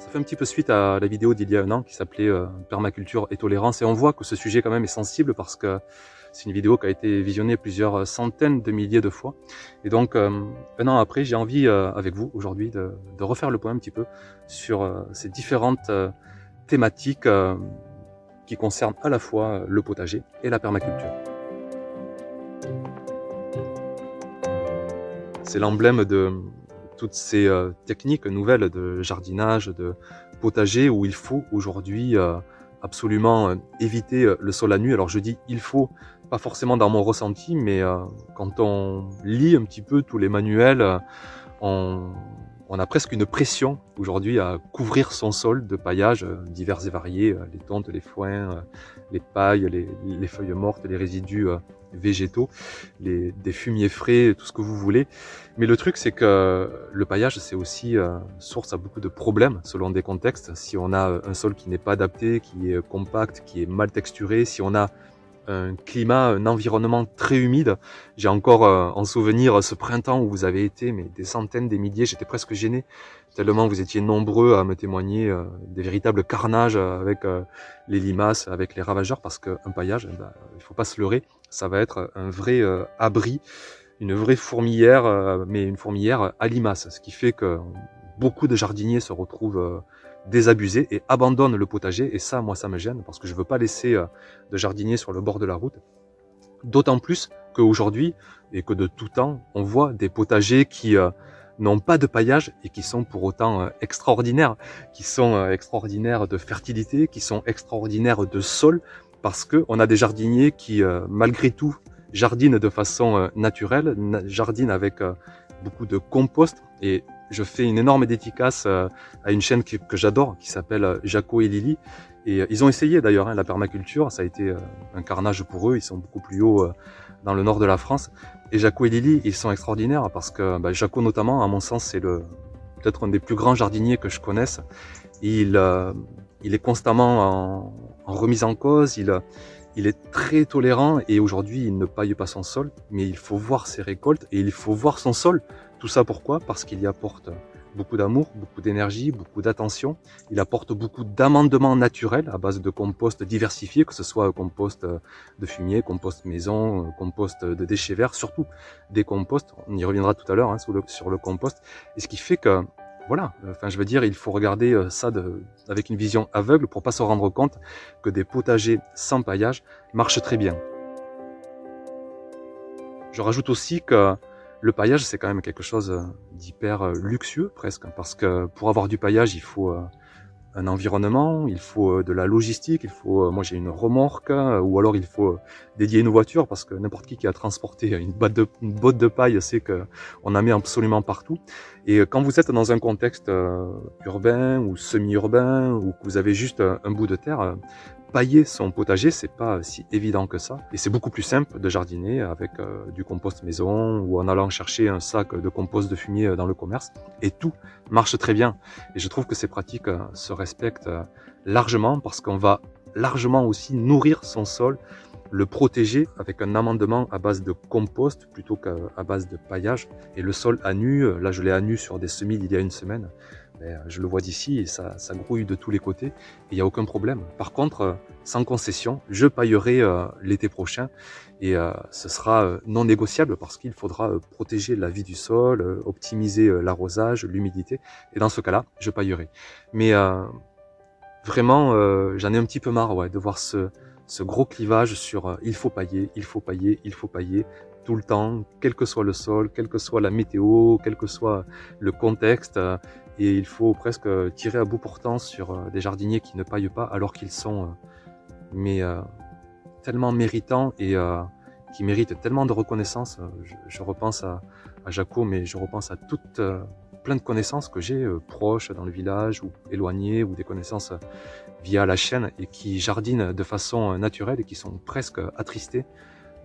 Ça fait un petit peu suite à la vidéo d'il y a un an qui s'appelait Permaculture et tolérance, et on voit que ce sujet quand même est sensible parce que c'est une vidéo qui a été visionnée plusieurs centaines de milliers de fois. Et donc un an après, j'ai envie avec vous aujourd'hui de refaire le point un petit peu sur ces différentes thématiques qui concernent à la fois le potager et la permaculture. C'est l'emblème de toutes ces techniques nouvelles de jardinage, de potager, où il faut aujourd'hui absolument éviter le sol à nu. Alors je dis il faut, pas forcément dans mon ressenti, mais quand on lit un petit peu tous les manuels, on, on a presque une pression aujourd'hui à couvrir son sol de paillage divers et variés, les tontes, les foins, les pailles, les feuilles mortes, les résidus végétaux, des fumiers frais, tout ce que vous voulez. Mais le truc, c'est que le paillage, c'est aussi source à beaucoup de problèmes selon des contextes. Si on a un sol qui n'est pas adapté, qui est compact, qui est mal texturé, si on a un climat, un environnement très humide. J'ai encore en souvenir ce printemps où vous avez été, mais des centaines, des milliers, j'étais presque gêné, tellement vous étiez nombreux à me témoigner des véritables carnages avec les limaces, avec les ravageurs, parce qu'un paillage, il faut pas se leurrer, ça va être un vrai abri, une vraie fourmilière, mais une fourmilière à limaces, ce qui fait que beaucoup de jardiniers se retrouvent désabusés et abandonnent le potager, et ça, moi, ça me gêne, parce que je veux pas laisser de jardiniers sur le bord de la route. D'autant plus qu'aujourd'hui, et que de tout temps, on voit des potagers qui n'ont pas de paillage et qui sont pour autant extraordinaires, qui sont extraordinaires de fertilité, qui sont extraordinaires de sol, parce qu'on a des jardiniers qui, malgré tout, jardinent de façon naturelle, jardinent avec beaucoup de compost. Et je fais une énorme dédicace à une chaîne que j'adore, qui s'appelle Jaco et Lily. Et ils ont essayé d'ailleurs la permaculture, ça a été un carnage pour eux, ils sont beaucoup plus hauts dans le nord de la France. Et Jaco et Lily, ils sont extraordinaires parce que Jaco notamment, à mon sens, c'est peut-être un des plus grands jardiniers que je connaisse. Il est constamment en remise en cause, il est très tolérant, et aujourd'hui il ne paille pas son sol, mais il faut voir ses récoltes et il faut voir son sol. Tout ça pourquoi? Parce qu'il y apporte beaucoup d'amour, beaucoup d'énergie, beaucoup d'attention. Il apporte beaucoup d'amendements naturels à base de compost diversifié, que ce soit compost de fumier, compost maison, compost de déchets verts, surtout des composts. On y reviendra tout à l'heure sur le compost. Et ce qui fait que voilà, enfin je veux dire, il faut regarder ça avec une vision aveugle pour pas se rendre compte que des potagers sans paillage marchent très bien. Je rajoute aussi que le paillage, c'est quand même quelque chose d'hyper luxueux presque, parce que pour avoir du paillage, il faut un environnement, il faut de la logistique, il faut, moi j'ai une remorque, ou alors il faut dédier une voiture, parce que n'importe qui a transporté une botte de paille sait qu'on en met absolument partout. Et quand vous êtes dans un contexte urbain ou semi-urbain, ou que vous avez juste un bout de terre, pailler son potager, c'est pas si évident que ça. Et c'est beaucoup plus simple de jardiner avec du compost maison, ou en allant chercher un sac de compost de fumier dans le commerce. Et tout marche très bien. Et je trouve que ces pratiques se respectent largement, parce qu'on va largement aussi nourrir son sol, le protéger avec un amendement à base de compost plutôt qu'à base de paillage. Et le sol à nu, là je l'ai à nu sur des semis d'il y a une semaine, je le vois d'ici et ça grouille de tous les côtés et il n'y a aucun problème. Par contre, sans concession, je paillerai l'été prochain, et ce sera non négociable, parce qu'il faudra protéger la vie du sol, optimiser l'arrosage, l'humidité, et dans ce cas-là, je paillerai. Mais vraiment, j'en ai un petit peu marre, ouais, de voir ce gros clivage sur il faut pailler, il faut pailler, il faut pailler tout le temps, quel que soit le sol, quelle que soit la météo, quel que soit le contexte, et il faut presque tirer à bout portant sur des jardiniers qui ne paillent pas, alors qu'ils sont mais tellement méritants, et qui méritent tellement de reconnaissance. Je repense à Jaco, mais je repense à toutes plein de connaissances que j'ai proches dans le village ou éloignées, ou des connaissances via la chaîne, et qui jardinent de façon naturelle et qui sont presque attristés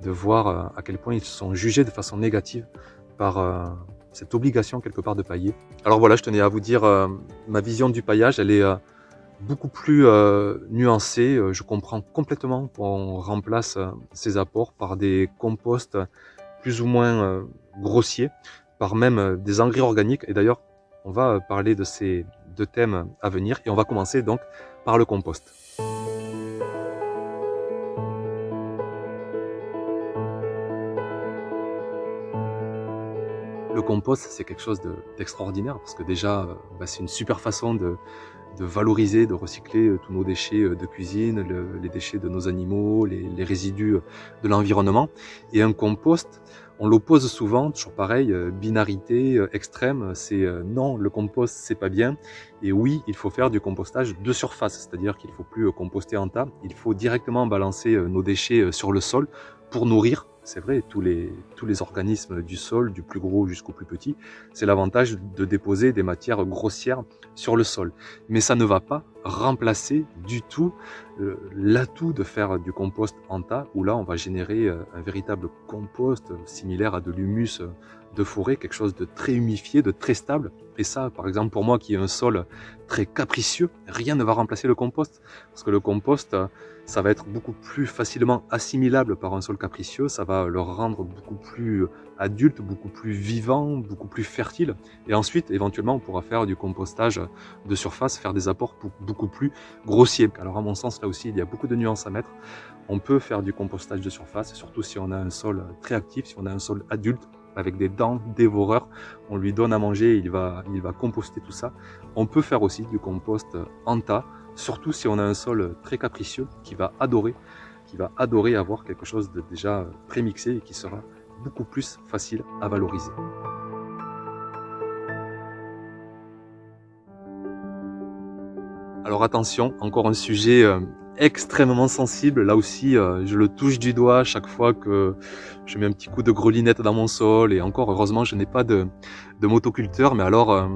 de voir à quel point ils sont jugés de façon négative par cette obligation quelque part de pailler. Alors voilà, je tenais à vous dire ma vision du paillage, elle est beaucoup plus nuancée. Je comprends complètement qu'on remplace ces apports par des composts plus ou moins grossiers, par même des engrais organiques. Et d'ailleurs, on va parler de ces 2 thèmes à venir et on va commencer donc par le compost. Le compost, c'est quelque chose d'extraordinaire parce que déjà, c'est une super façon de valoriser, de recycler tous nos déchets de cuisine, les déchets de nos animaux, les résidus de l'environnement. Et un compost, on l'oppose souvent, toujours pareil, binarité extrême, c'est non, le compost c'est pas bien. Et oui, il faut faire du compostage de surface, c'est-à-dire qu'il ne faut plus composter en tas, il faut directement balancer nos déchets sur le sol pour nourrir. C'est vrai, tous les organismes du sol, du plus gros jusqu'au plus petit, c'est l'avantage de déposer des matières grossières sur le sol. Mais ça ne va pas remplacer du tout l'atout de faire du compost en tas, où là on va générer un véritable compost similaire à de l'humus de forêt, quelque chose de très humifié, de très stable. Et ça, par exemple, pour moi qui ai un sol très capricieux, rien ne va remplacer le compost. Parce que le compost, ça va être beaucoup plus facilement assimilable par un sol capricieux, ça va le rendre beaucoup plus adulte, beaucoup plus vivant, beaucoup plus fertile. Et ensuite, éventuellement, on pourra faire du compostage de surface, faire des apports beaucoup plus grossiers. Alors à mon sens, là aussi, il y a beaucoup de nuances à mettre. On peut faire du compostage de surface, surtout si on a un sol très actif, si on a un sol adulte, avec des dents dévoreurs, on lui donne à manger, il va composter tout ça. On peut faire aussi du compost en tas, surtout si on a un sol très capricieux qui va adorer avoir quelque chose de déjà prémixé et qui sera beaucoup plus facile à valoriser. Alors attention, encore un sujet extrêmement sensible. Là aussi, je le touche du doigt à chaque fois que je mets un petit coup de grelinette dans mon sol. Et encore, heureusement, je n'ai pas de motoculteur. Mais alors,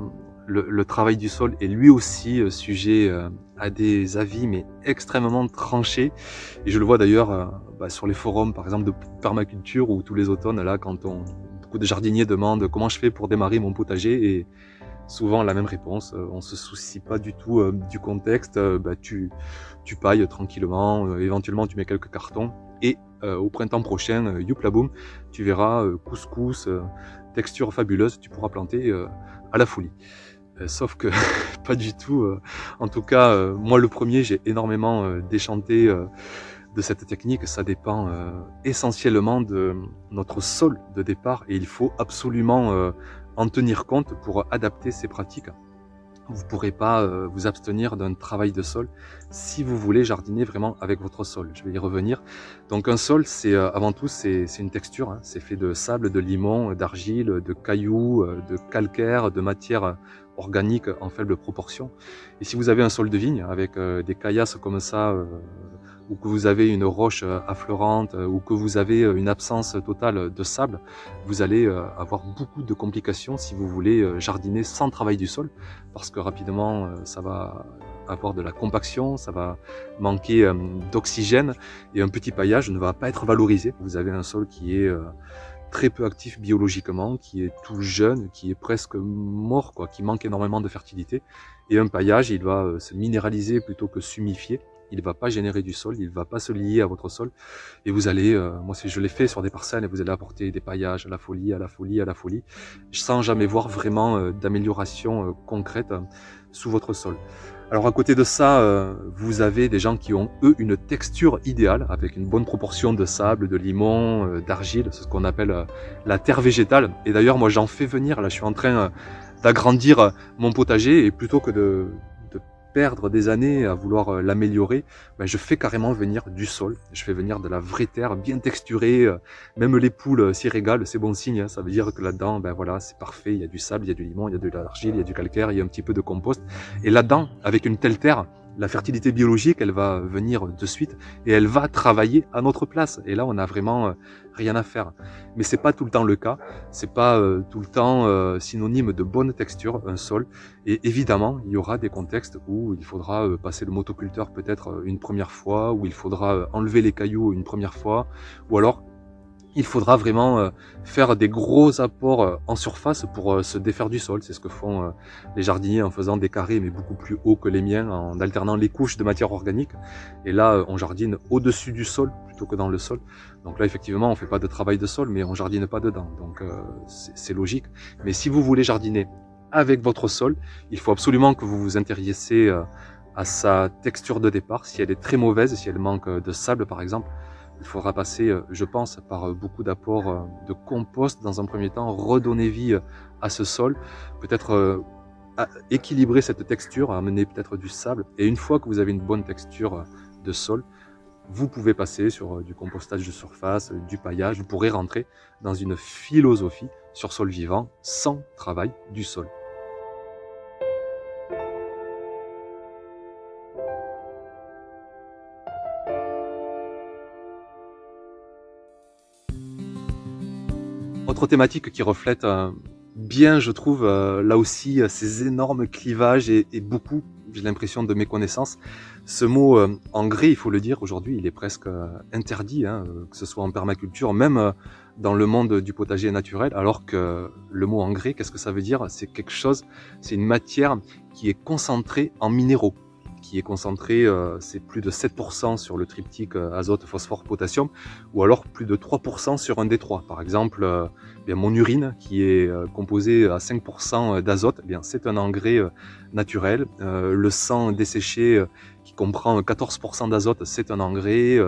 le travail du sol est lui aussi sujet à des avis, mais extrêmement tranchés. Et je le vois d'ailleurs sur les forums, par exemple, de permaculture, où tous les automnes, là, beaucoup de jardiniers demandent comment je fais pour démarrer mon potager. Et souvent la même réponse, on se soucie pas du tout du contexte, tu pailles tranquillement, éventuellement tu mets quelques cartons et au printemps prochain, youpla boum, tu verras couscous, texture fabuleuse, tu pourras planter à la folie. Sauf que pas du tout, en tout cas moi le premier j'ai énormément déchanté de cette technique, ça dépend essentiellement de notre sol de départ et il faut absolument en tenir compte pour adapter ces pratiques. Vous ne pourrez pas vous abstenir d'un travail de sol si vous voulez jardiner vraiment avec votre sol. Je vais y revenir. Donc un sol, c'est avant tout, c'est une texture. Hein. C'est fait de sable, de limon, d'argile, de cailloux, de calcaire, de matière organique en faible proportion. Et si vous avez un sol de vigne avec des caillasses comme ça, ou que vous avez une roche affleurante, ou que vous avez une absence totale de sable, vous allez avoir beaucoup de complications si vous voulez jardiner sans travail du sol, parce que rapidement ça va avoir de la compaction, ça va manquer d'oxygène, et un petit paillage ne va pas être valorisé. Vous avez un sol qui est très peu actif biologiquement, qui est tout jeune, qui est presque mort, qui manque énormément de fertilité, et un paillage, il va se minéraliser plutôt que s'humifier. Il ne va pas générer du sol, il ne va pas se lier à votre sol. Et vous allez, moi je l'ai fait sur des parcelles, et vous allez apporter des paillages à la folie, à la folie, à la folie, sans jamais voir vraiment d'amélioration concrète sous votre sol. Alors à côté de ça, vous avez des gens qui ont, eux, une texture idéale, avec une bonne proportion de sable, de limon, d'argile, c'est ce qu'on appelle la terre végétale. Et d'ailleurs, moi j'en fais venir, là je suis en train d'agrandir mon potager, et plutôt que de perdre des années à vouloir l'améliorer, je fais carrément venir du sol, je fais venir de la vraie terre bien texturée, même les poules s'y régalent, c'est bon signe, hein, ça veut dire que là-dedans, voilà, c'est parfait, il y a du sable, il y a du limon, il y a de l'argile, il y a du calcaire, il y a un petit peu de compost, et là-dedans, avec une telle terre, la fertilité biologique, elle va venir de suite et elle va travailler à notre place. Et là, on n'a vraiment rien à faire. Mais c'est pas tout le temps le cas. C'est pas tout le temps synonyme de bonne texture, un sol. Et évidemment, il y aura des contextes où il faudra passer le motoculteur peut-être une première fois, où il faudra enlever les cailloux une première fois, ou alors il faudra vraiment faire des gros apports en surface pour se défaire du sol. C'est ce que font les jardiniers en faisant des carrés, mais beaucoup plus hauts que les miens, en alternant les couches de matière organique. Et là, on jardine au-dessus du sol plutôt que dans le sol. Donc là, effectivement, on fait pas de travail de sol, mais on jardine pas dedans. Donc c'est logique. Mais si vous voulez jardiner avec votre sol. Il faut absolument que vous vous intéressiez à sa texture de départ. Si elle est très mauvaise, si elle manque de sable par exemple, il faudra passer, je pense, par beaucoup d'apports de compost dans un premier temps, redonner vie à ce sol, peut-être équilibrer cette texture, amener peut-être du sable. Et une fois que vous avez une bonne texture de sol, vous pouvez passer sur du compostage de surface, du paillage. Vous pourrez rentrer dans une philosophie sur sol vivant sans travail du sol. Autre thématique qui reflète bien, je trouve, là aussi, ces énormes clivages et beaucoup, j'ai l'impression, de méconnaissance. Ce mot engrais, il faut le dire, aujourd'hui, il est presque interdit, hein, que ce soit en permaculture, même dans le monde du potager naturel, alors que le mot engrais, qu'est-ce que ça veut dire? C'est quelque chose, c'est une matière qui est concentrée en minéraux, qui est concentrée, c'est plus de 7% sur le triptyque azote, phosphore, potassium, ou alors plus de 3% sur un des trois. Par exemple, bien, mon urine, qui est composée à 5% d'azote, eh bien, c'est un engrais naturel. Le sang desséché, qui comprend 14% d'azote, c'est un engrais.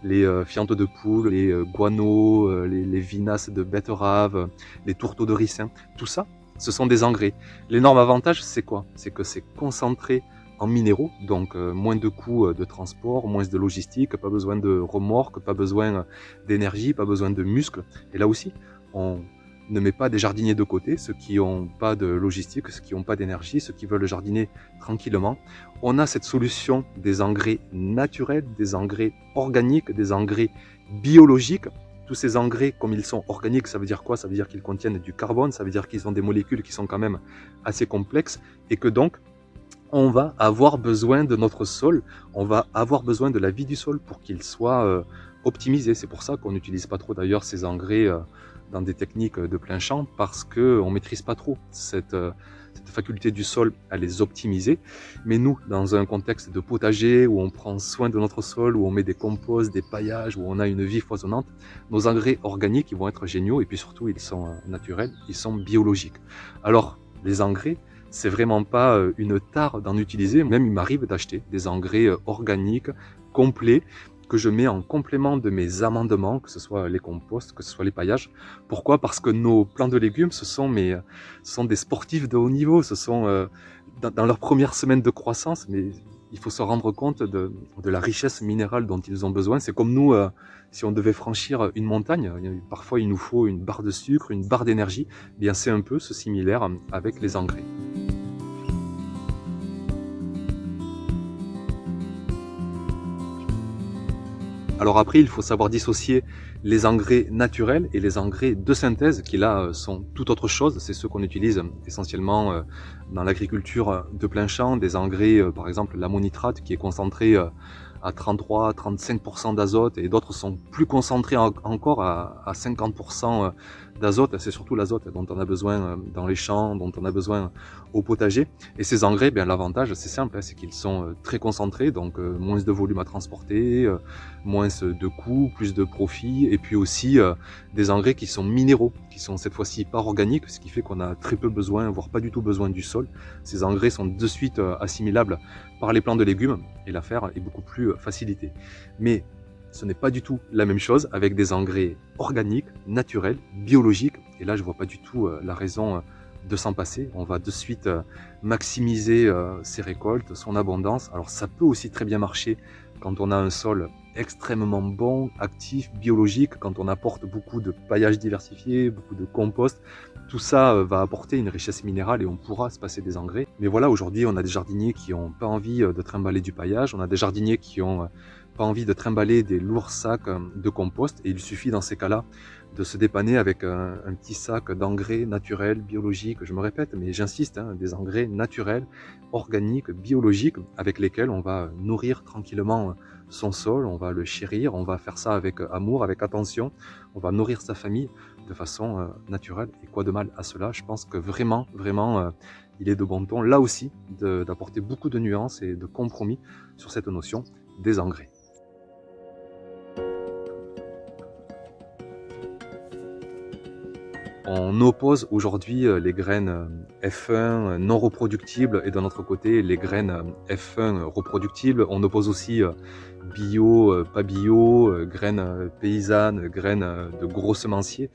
Les fientes de poule, les guano, les vinasses de betterave, les tourteaux de ricin, tout ça, ce sont des engrais. L'énorme avantage, c'est quoi? C'est que c'est concentré en minéraux, donc moins de coûts de transport, moins de logistique, pas besoin de remorques, pas besoin d'énergie, pas besoin de muscles. Et là aussi, on ne met pas des jardiniers de côté, ceux qui n'ont pas de logistique, ceux qui n'ont pas d'énergie, ceux qui veulent jardiner tranquillement. On a cette solution des engrais naturels, des engrais organiques, des engrais biologiques. Tous ces engrais, comme ils sont organiques, ça veut dire quoi? Ça veut dire qu'ils contiennent du carbone, ça veut dire qu'ils ont des molécules qui sont quand même assez complexes et que donc on va avoir besoin de notre sol, on va avoir besoin de la vie du sol pour qu'il soit optimisé. C'est pour ça qu'on n'utilise pas trop d'ailleurs ces engrais dans des techniques de plein champ, parce qu'on ne maîtrise pas trop cette faculté du sol à les optimiser. Mais nous, dans un contexte de potager, où on prend soin de notre sol, où on met des composts, des paillages, où on a une vie foisonnante, nos engrais organiques, ils vont être géniaux, et puis surtout, ils sont naturels, ils sont biologiques. Alors, les engrais, c'est vraiment pas une tare d'en utiliser. Même il m'arrive d'acheter des engrais organiques, complets, que je mets en complément de mes amendements, que ce soit les composts, que ce soit les paillages. Pourquoi? Parce que nos plants de légumes, ce sont des sportifs de haut niveau. Ce sont dans leur première semaine de croissance, mais il faut se rendre compte de la richesse minérale dont ils ont besoin. C'est comme nous, si on devait franchir une montagne, parfois il nous faut une barre de sucre, une barre d'énergie. Eh bien, c'est un peu ce similaire avec les engrais. Alors après, il faut savoir dissocier les engrais naturels et les engrais de synthèse, qui là sont tout autre chose. C'est ceux qu'on utilise essentiellement dans l'agriculture de plein champ, des engrais, par exemple l'ammonitrate, qui est concentré à 33-35% d'azote, et d'autres sont plus concentrés encore à 50% d'azote. C'est surtout l'azote dont on a besoin dans les champs, dont on a besoin au potager. Et ces engrais, bien, l'avantage, c'est simple, hein, c'est qu'ils sont très concentrés, donc moins de volume à transporter, moins de coûts, plus de profit, et puis aussi des engrais qui sont minéraux, qui sont cette fois-ci pas organiques, ce qui fait qu'on a très peu besoin, voire pas du tout besoin du sol. Ces engrais sont de suite assimilables par les plants de légumes, et l'affaire est beaucoup plus facilitée. Mais ce n'est pas du tout la même chose avec des engrais organiques, naturels, biologiques, et là je vois pas du tout la raison de s'en passer. On va de suite maximiser ses récoltes, son abondance. Alors ça peut aussi très bien marcher quand on a un sol extrêmement bon, actif, biologique, quand on apporte beaucoup de paillage diversifié, beaucoup de compost. Tout ça va apporter une richesse minérale et on pourra se passer des engrais. Mais voilà, aujourd'hui, on a des jardiniers qui n'ont pas envie de trimballer du paillage, on a des jardiniers qui n'ont pas envie de trimballer des lourds sacs de compost, et il suffit dans ces cas-là de se dépanner avec un petit sac d'engrais naturels, biologiques, je me répète, mais j'insiste, hein, des engrais naturels, organiques, biologiques, avec lesquels on va nourrir tranquillement son sol, on va le chérir, on va faire ça avec amour, avec attention, on va nourrir sa famille de façon naturelle. Et quoi de mal à cela? Je pense que vraiment, vraiment, il est de bon ton, là aussi, d'apporter beaucoup de nuances et de compromis sur cette notion des engrais. On oppose aujourd'hui les graines F1 non reproductibles et d'un autre côté les graines F1 reproductibles. On oppose aussi bio, pas bio, graines paysannes, graines de gros semenciers.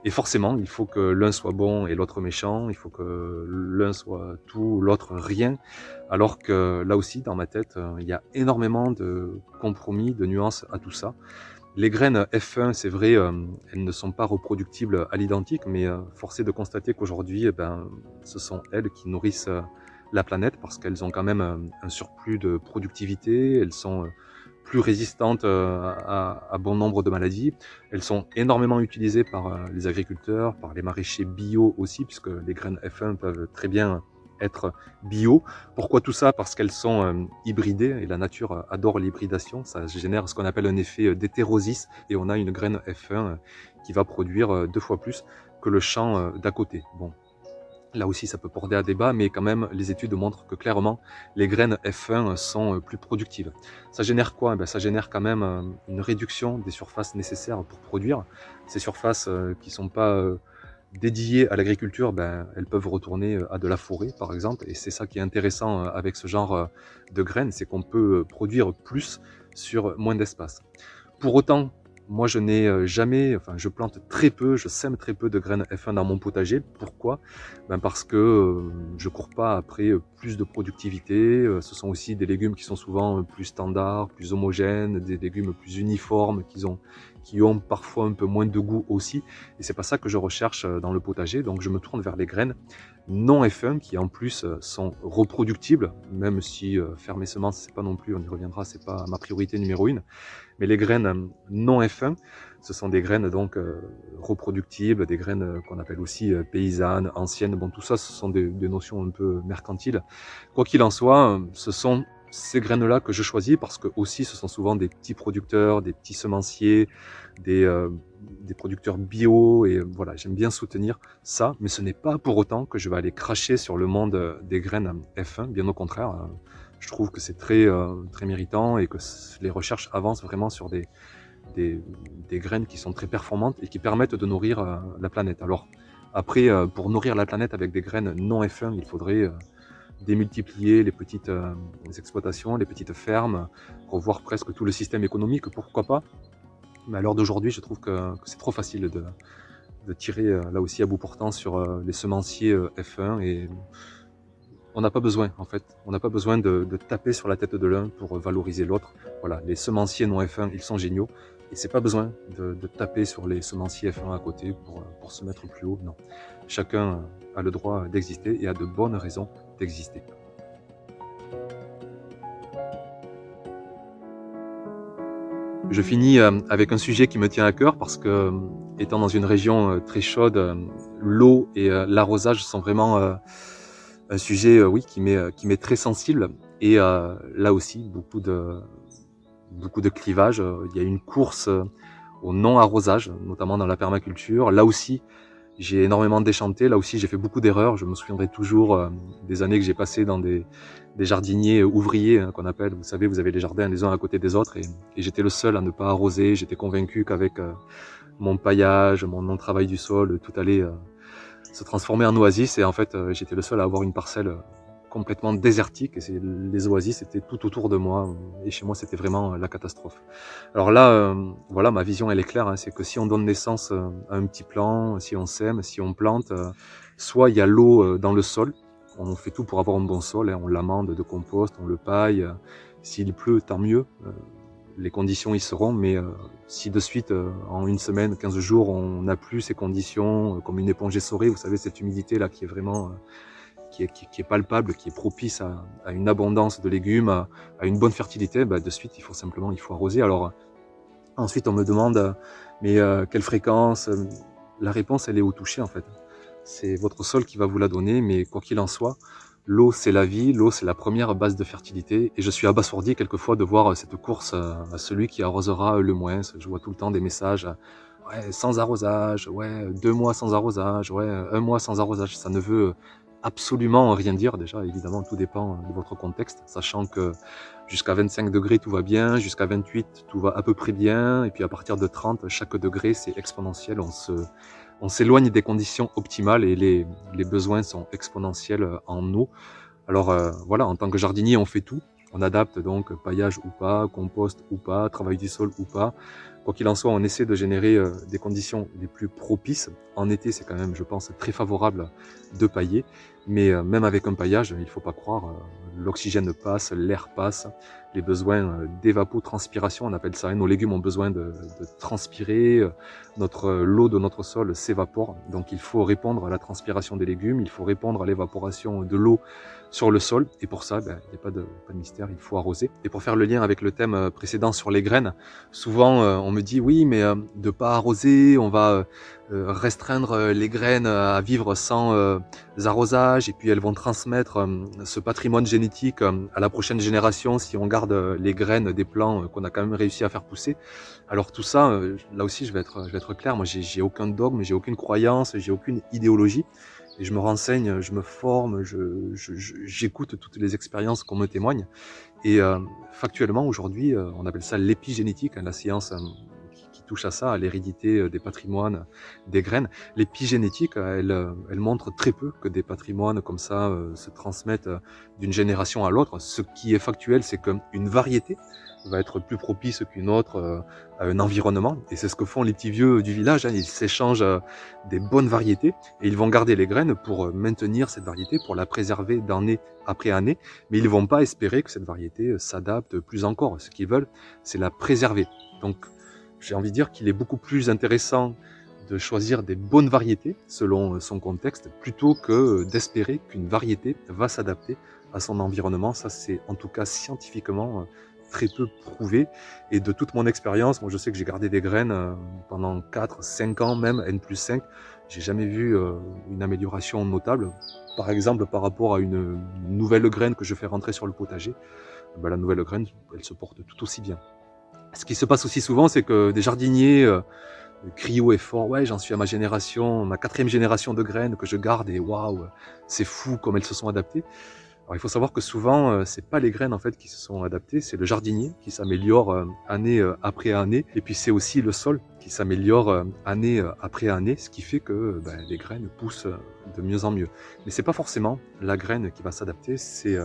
Et forcément, il faut que l'un soit bon et l'autre méchant, il faut que l'un soit tout, l'autre rien. Alors que là aussi, dans ma tête, il y a énormément de compromis, de nuances à tout ça. Les graines F1, c'est vrai, elles ne sont pas reproductibles à l'identique, mais force est de constater qu'aujourd'hui, ce sont elles qui nourrissent la planète parce qu'elles ont quand même un surplus de productivité, elles sont plus résistantes à bon nombre de maladies. Elles sont énormément utilisées par les agriculteurs, par les maraîchers bio aussi, puisque les graines F1 peuvent très bien être bio. Pourquoi tout ça? Parce qu'elles sont hybridées et la nature adore l'hybridation. Ça génère ce qu'on appelle un effet d'hétérosis et on a une graine F1 qui va produire 2 fois plus que le champ d'à côté. Bon, là aussi, ça peut porter à débat, mais quand même, les études montrent que clairement, les graines F1 sont plus productives. Ça génère quoi? Ça génère quand même une réduction des surfaces nécessaires pour produire. Ces surfaces qui sont pas dédiées à l'agriculture, elles peuvent retourner à de la forêt, par exemple. Et c'est ça qui est intéressant avec ce genre de graines, c'est qu'on peut produire plus sur moins d'espace. Pour autant, moi je n'ai jamais, enfin je plante très peu, je sème très peu de graines F1 dans mon potager. Pourquoi? Parce que je cours pas après plus de productivité. Ce sont aussi des légumes qui sont souvent plus standards, plus homogènes, des légumes plus uniformes, qui ont parfois un peu moins de goût aussi. Et c'est pas ça que je recherche dans le potager. Donc je me tourne vers les graines non F1 qui en plus sont reproductibles, même si faire mes semences, c'est pas non plus, on y reviendra, c'est pas ma priorité numéro 1. Mais les graines non F1, ce sont des graines donc reproductibles, des graines qu'on appelle aussi paysannes, anciennes. Bon, tout ça, ce sont des notions un peu mercantiles. Quoi qu'il en soit, ce sont ces graines-là que je choisis parce que aussi, ce sont souvent des petits producteurs, des petits semenciers, des producteurs bio. Et voilà, j'aime bien soutenir ça. Mais ce n'est pas pour autant que je vais aller cracher sur le monde des graines F1. Bien au contraire. Je trouve que c'est très méritant et que les recherches avancent vraiment sur des graines qui sont très performantes et qui permettent de nourrir la planète. Alors après, pour nourrir la planète avec des graines non F1, il faudrait démultiplier les petites exploitations, les petites fermes, revoir presque tout le système économique, pourquoi pas. Mais à l'heure d'aujourd'hui, je trouve que c'est trop facile de tirer là aussi à bout portant sur les semenciers F1 et on n'a pas besoin, en fait. On n'a pas besoin de taper sur la tête de l'un pour valoriser l'autre. Voilà, les semenciers non F1, ils sont géniaux. Et c'est pas besoin de taper sur les semenciers F1 à côté pour se mettre plus haut. Non. Chacun a le droit d'exister et a de bonnes raisons d'exister. Je finis avec un sujet qui me tient à cœur parce que, étant dans une région très chaude, l'eau et l'arrosage sont vraiment un sujet, oui, qui m'est très sensible. Et là aussi, beaucoup de clivages. Il y a une course au non-arrosage, notamment dans la permaculture. Là aussi, j'ai énormément déchanté. Là aussi, j'ai fait beaucoup d'erreurs. Je me souviendrai toujours des années que j'ai passées dans des jardiniers ouvriers, hein, qu'on appelle. Vous savez, vous avez les jardins les uns à côté des autres. Et j'étais le seul à ne pas arroser. J'étais convaincu qu'avec mon paillage, mon travail du sol, tout allait se transformer en oasis. Et en fait, j'étais le seul à avoir une parcelle complètement désertique. Et les oasis étaient tout autour de moi. Et chez moi, c'était vraiment la catastrophe. Alors là, voilà, ma vision, elle est claire. Hein, c'est que si on donne naissance à un petit plant, si on sème, si on plante, soit il y a l'eau dans le sol. On fait tout pour avoir un bon sol. Hein, on l'amende de compost, on le paille. S'il pleut, tant mieux. Les conditions y seront, mais si de suite, en une semaine, 15 jours, on n'a plus ces conditions, comme une éponge essorée, vous savez, cette humidité-là qui est vraiment, qui est palpable, qui est propice à une abondance de légumes, à une bonne fertilité, de suite, il faut arroser. Alors, ensuite, on me demande, mais quelle fréquence? La réponse, elle est au toucher, en fait. C'est votre sol qui va vous la donner, mais quoi qu'il en soit, l'eau, c'est la vie, l'eau, c'est la première base de fertilité. Et je suis abasourdi quelquefois de voir cette course à celui qui arrosera le moins. Je vois tout le temps des messages, ouais, sans arrosage, ouais, 2 mois sans arrosage, ouais, 1 mois sans arrosage. Ça ne veut absolument rien dire. Déjà, évidemment, tout dépend de votre contexte, sachant que jusqu'à 25 degrés, tout va bien, jusqu'à 28, tout va à peu près bien. Et puis à partir de 30, chaque degré, c'est exponentiel. on s'éloigne des conditions optimales et les besoins sont exponentiels en eau. Alors voilà, en tant que jardinier, on fait tout. On adapte donc paillage ou pas, compost ou pas, travail du sol ou pas. Quoi qu'il en soit, on essaie de générer des conditions les plus propices. En été, c'est quand même, je pense, très favorable de pailler. Mais même avec un paillage, il ne faut pas croire, l'oxygène passe, l'air passe, les besoins d'évapotranspiration, on appelle ça. Hein. Nos légumes ont besoin de transpirer, l'eau de notre sol s'évapore. Donc il faut répondre à la transpiration des légumes, il faut répondre à l'évaporation de l'eau sur le sol. Et pour ça, il n'y a pas de mystère, il faut arroser. Et pour faire le lien avec le thème précédent sur les graines, souvent on me dit oui, mais de pas arroser, on va restreindre les graines à vivre sans arrosage, et puis elles vont transmettre ce patrimoine génétique à la prochaine génération si on garde les graines des plants qu'on a quand même réussi à faire pousser. Alors tout ça, là aussi je vais être clair, moi j'ai aucun dogme, j'ai aucune croyance, j'ai aucune idéologie. Et je me renseigne, je me forme, j'écoute toutes les expériences qu'on me témoigne. Et factuellement, aujourd'hui, on appelle ça l'épigénétique, hein, la science qui touche à ça, à l'hérédité des patrimoines, des graines. L'épigénétique, elle montre très peu que des patrimoines comme ça se transmettent d'une génération à l'autre. Ce qui est factuel, c'est qu'une variété va être plus propice qu'une autre à un environnement. Et c'est ce que font les petits vieux du village. Hein. Ils s'échangent des bonnes variétés et ils vont garder les graines pour maintenir cette variété, pour la préserver d'année après année. Mais ils ne vont pas espérer que cette variété s'adapte plus encore. Ce qu'ils veulent, c'est la préserver. Donc, j'ai envie de dire qu'il est beaucoup plus intéressant de choisir des bonnes variétés selon son contexte, plutôt que d'espérer qu'une variété va s'adapter à son environnement. Ça, c'est en tout cas scientifiquement très peu prouvé. Et de toute mon expérience, moi je sais que j'ai gardé des graines pendant 4-5 ans, même N+5. J'ai jamais vu une amélioration notable. Par exemple, par rapport à une nouvelle graine que je fais rentrer sur le potager, la nouvelle graine, elle se porte tout aussi bien. Ce qui se passe aussi souvent, c'est que des jardiniers crient haut et fort, ouais, j'en suis à ma génération, ma 4e génération de graines que je garde, et waouh, c'est fou comme elles se sont adaptées. Alors il faut savoir que souvent, c'est pas les graines en fait qui se sont adaptées, c'est le jardinier qui s'améliore année après année, et puis c'est aussi le sol qui s'améliore année après année, ce qui fait que les graines poussent de mieux en mieux. Mais c'est pas forcément la graine qui va s'adapter, c'est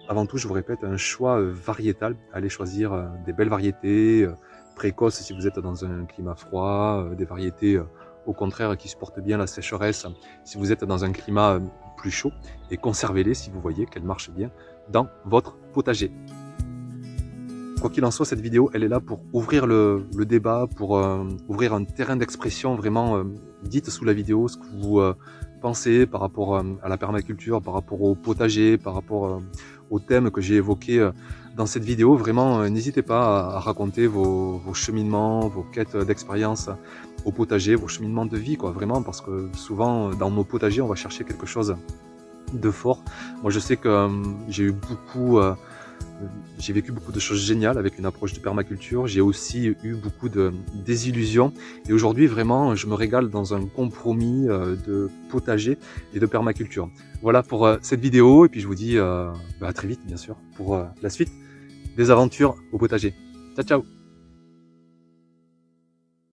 avant tout, je vous répète, un choix variétal. Allez choisir des belles variétés précoces si vous êtes dans un climat froid, des variétés au contraire qui supportent bien la sécheresse si vous êtes dans un climat plus chaud, et conservez-les si vous voyez qu'elles marchent bien dans votre potager. Quoi qu'il en soit, cette vidéo, elle est là pour ouvrir le débat, pour ouvrir un terrain d'expression vraiment. Dites sous la vidéo ce que vous pensez par rapport à la permaculture, par rapport au potager, par rapport au thème que j'ai évoqué dans cette vidéo. Vraiment, n'hésitez pas à raconter vos cheminements, vos quêtes d'expérience au potager, vos cheminements de vie, quoi, vraiment, parce que souvent, dans nos potagers, on va chercher quelque chose de fort. Moi, je sais que j'ai vécu beaucoup de choses géniales avec une approche de permaculture. J'ai aussi eu beaucoup de désillusions. Et aujourd'hui, vraiment, je me régale dans un compromis de potager et de permaculture. Voilà pour cette vidéo. Et puis, je vous dis à très vite, bien sûr, pour la suite des aventures au potager. Ciao, ciao!